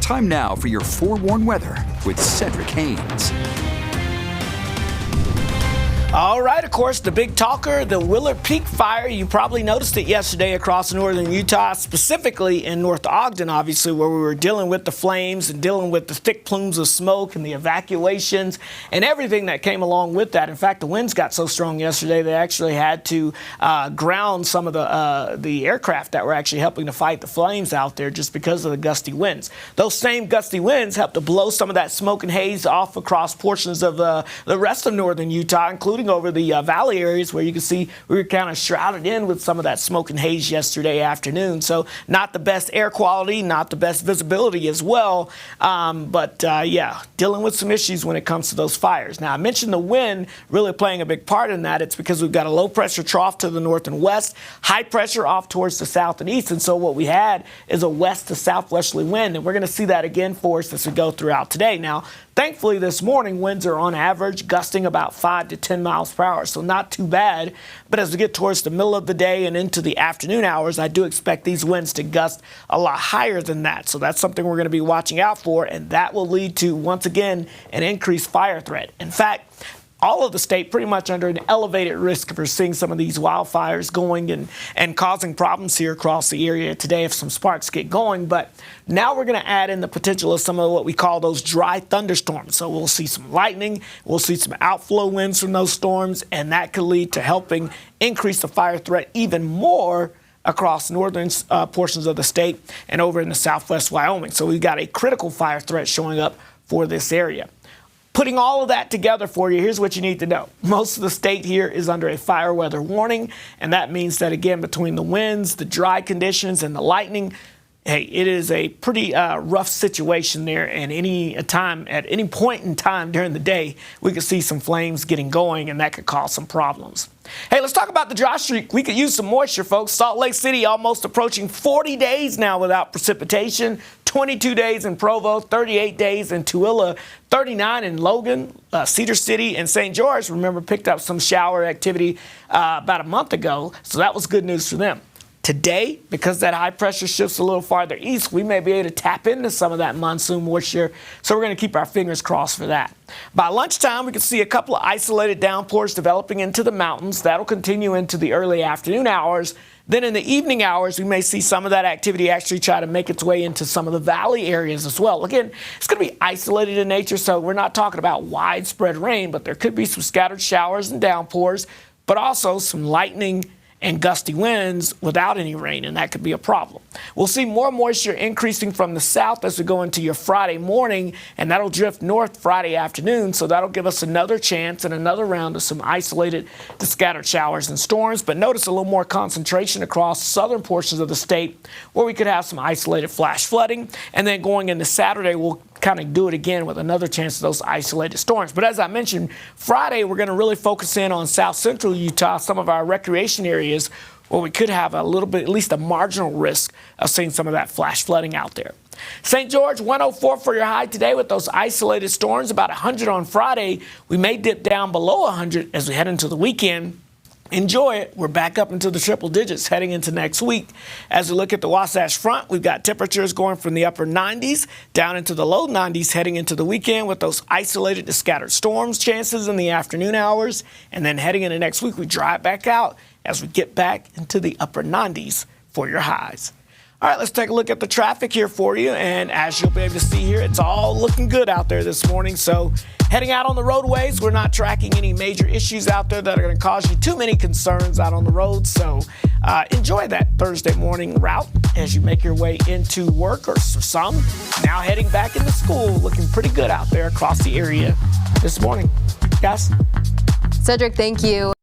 Time now for your forewarned weather with Cedric Haynes. All right, of course, the big talker, the Willard Peak fire. You probably noticed it yesterday across northern Utah, specifically in North Ogden, obviously, where we were dealing with the flames and dealing with the thick plumes of smoke and the evacuations and everything that came along with that. In fact, the winds got so strong yesterday, they actually had to ground some of the aircraft that were actually helping to fight the flames out there just because of the gusty winds. Those same gusty winds helped to blow some of that smoke and haze off across portions of the rest of northern Utah, including over the valley areas where you can see we were kind of shrouded in with some of that smoke and haze yesterday afternoon. So not the best air quality, not the best visibility as well. Yeah, dealing with some issues when it comes to those fires. Now, I mentioned the wind really playing a big part in that. It's because we've got a low pressure trough to the north and west, high pressure off towards the south and east. And so what we had is a west to southwesterly wind. And we're going to see that again for us as we go throughout today. Now, thankfully, this morning, winds are on average gusting about 5 to 10 miles per hour, so not too bad. But as we get towards the middle of the day and into the afternoon hours, I do expect these winds to gust a lot higher than that. So that's something we're going to be watching out for, and that will lead to, once again, an increased fire threat. In fact, all of the state pretty much under an elevated risk for seeing some of these wildfires going and causing problems here across the area today if some sparks get going. But now we're going to add in the potential of some of what we call those dry thunderstorms. So we'll see some lightning, we'll see some outflow winds from those storms, and that could lead to helping increase the fire threat even more across northern portions of the state and over in the southwest Wyoming. So we've got a critical fire threat showing up for this area. Putting all of that together for you, here's what you need to know. Most of the state here is under a fire weather warning, and that means that, again, between the winds, the dry conditions, and the lightning, hey, it is a pretty rough situation there, and at any point in time during the day, we could see some flames getting going, and that could cause some problems. Hey, let's talk about the dry streak. We could use some moisture, folks. Salt Lake City almost approaching 40 days now without precipitation, 22 days in Provo, 38 days in Tooele, 39 in Logan, Cedar City, and St. George, remember, picked up some shower activity about a month ago, so that was good news for them. Today, because that high pressure shifts a little farther east, we may be able to tap into some of that monsoon moisture, so we're going to keep our fingers crossed for that. By lunchtime, we can see a couple of isolated downpours developing into the mountains. That'll continue into the early afternoon hours. Then in the evening hours, we may see some of that activity actually try to make its way into some of the valley areas as well. Again, it's going to be isolated in nature, so we're not talking about widespread rain, but there could be some scattered showers and downpours, but also some lightning and gusty winds without any rain, and that could be a problem. We'll see more moisture increasing from the south as we go into your Friday morning, and that'll drift north Friday afternoon, so that'll give us another chance and another round of some isolated to scattered showers and storms. But notice a little more concentration across southern portions of the state where we could have some isolated flash flooding, and then going into Saturday, we'll kind of do it again with another chance of those isolated storms. But as I mentioned, Friday, we're going to really focus in on south central Utah, some of our recreation areas where we could have a little bit, at least a marginal risk of seeing some of that flash flooding out there. St. George, 104 for your high today with those isolated storms, about 100 on Friday. We may dip down below 100 as we head into the weekend. Enjoy it. We're back up into the triple digits heading into next week. As we look at the Wasatch Front, we've got temperatures going from the upper 90s down into the low 90s heading into the weekend with those isolated to scattered storms chances in the afternoon hours. And then heading into next week, we dry it back out as we get back into the upper 90s for your highs. All right, let's take a look at the traffic here for you. And as you'll be able to see here, it's all looking good out there this morning. So heading out on the roadways, we're not tracking any major issues out there that are going to cause you too many concerns out on the road. So enjoy that Thursday morning route as you make your way into work, or some now heading back into school. Looking pretty good out there across the area this morning. Guys? Cedric, thank you.